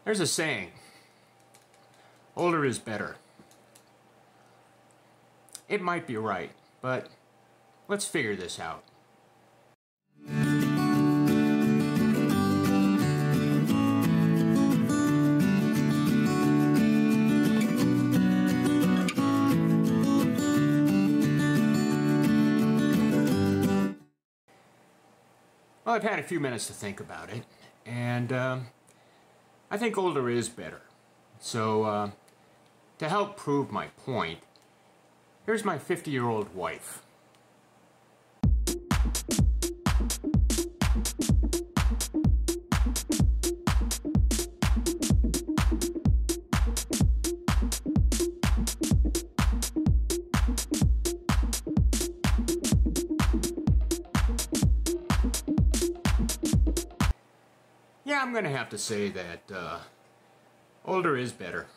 There's a saying, older is better. It might be right, but let's figure this out. Well, I've had a few minutes to think about it, and I think older is better. So, to help prove my point, here's my 50-year-old wife. Yeah, I'm gonna have to say that older is better.